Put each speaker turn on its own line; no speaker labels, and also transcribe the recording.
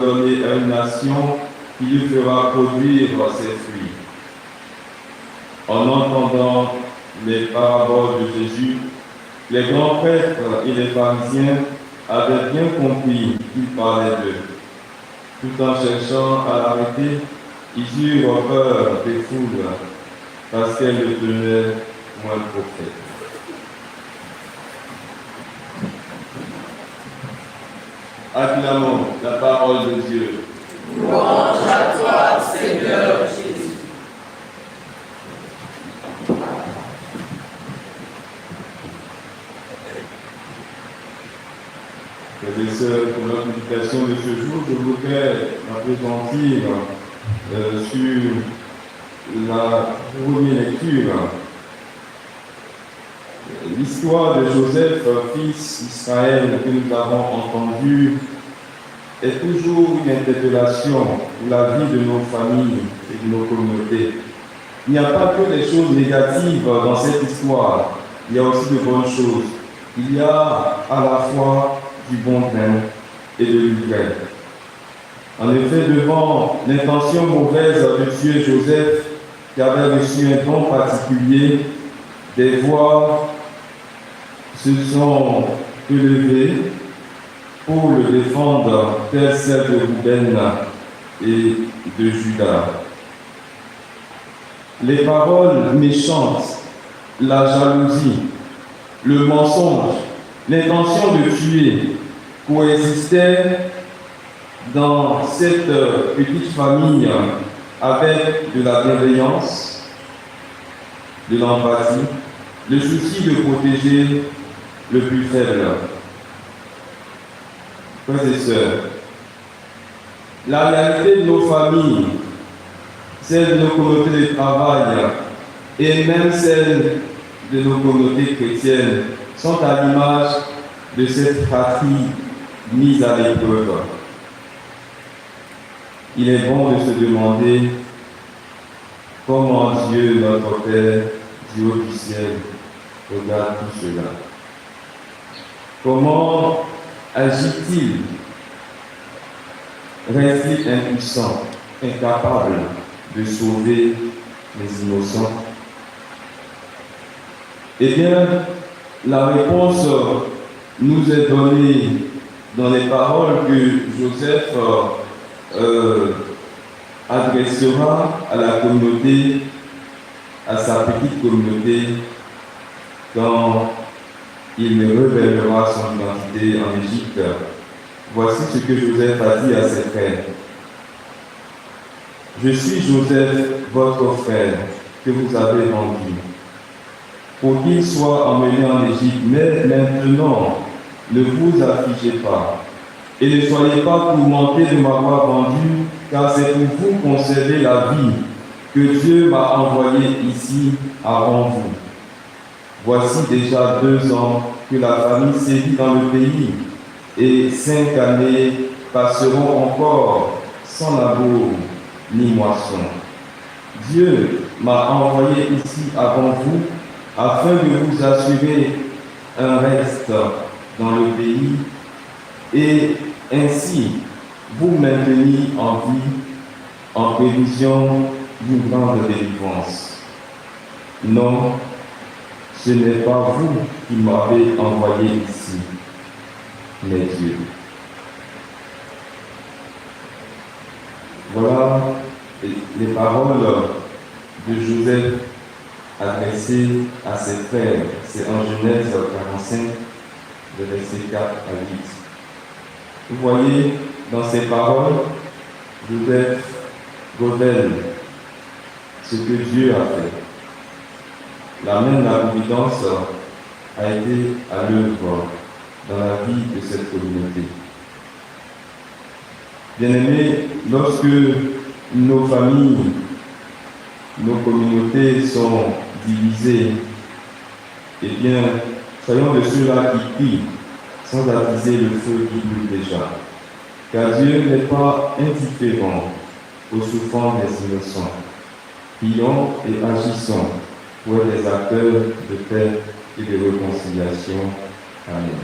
donner à une nation qui lui fera produire ses fruits. En entendant les paraboles de Jésus, les grands prêtres et les pharisiens avaient bien compris qu'il parlait d'eux. Tout en cherchant à l'arrêter, ils eurent peur des foules parce qu'elles le tenaient pour un prophète. Acclamons la parole de Dieu.
Louange à toi, Seigneur Jésus.
Frères et sœurs, pour notre méditation de ce jour, je voudrais m'appesantir sur la première lecture. L'histoire de Joseph, fils d'Israël, que nous avons entendue, est toujours une interpellation pour la vie de nos familles et de nos communautés. Il n'y a pas que des choses négatives dans cette histoire, il y a aussi de bonnes choses. Il y a à la fois du bon grain et de l'ivraie. En effet, devant l'intention mauvaise de tuer Joseph, qui avait reçu un don particulier, des voix se sont élevées pour le défendre, telles celles de Ruben et de Judas. Les paroles méchantes, la jalousie, le mensonge, l'intention de tuer coexistaient dans cette petite famille avec de la bienveillance, de l'empathie, le souci de protéger le plus faible. Frères et sœurs, la réalité de nos familles, celle de nos communautés de travail et même celle de nos communautés chrétiennes sont à l'image de cette fratrie mise à l'épreuve. Il est bon de se demander comment Dieu, notre Père, du haut du ciel, regarde tout cela. Comment agit-il? Reste-t-il impuissant, incapable de sauver les innocents? Eh bien, la réponse nous est donnée dans les paroles que Joseph adressera à la communauté, à sa petite communauté, quand il révélera son identité en Égypte. Voici ce que Joseph a dit à ses frères. Je suis Joseph, votre frère, que vous avez vendu, pour qu'il soit emmené en Égypte. Mais maintenant, ne vous affligez pas, et ne soyez pas tourmentés de m'avoir vendu, car c'est pour vous conserver la vie que Dieu m'a envoyé ici avant vous. Voici déjà 2 ans que la famine sévit dans le pays, et 5 années passeront encore sans labour ni moisson. Dieu m'a envoyé ici avant vous, afin de vous assurer un reste dans le pays, et ainsi vous maintenir en vie, en prévision d'une grande délivrance. Non, ce n'est pas vous qui m'avez envoyé ici, mais Dieu. Voilà les paroles de Joseph adressées à ses frères. C'est en Genèse 45, de versets 4 à 8. Vous voyez, dans ces paroles, Joseph révèle ce que Dieu a fait. La main de la providence a été à l'œuvre dans la vie de cette communauté. Bien-aimés, lorsque nos familles, nos communautés sont divisées, eh bien, soyons de ceux-là qui crient sans attiser le feu qui brûle déjà. Car Dieu n'est pas indifférent aux souffrances des innocents. Prions et agissons pour être des acteurs de paix et de réconciliation. Amen.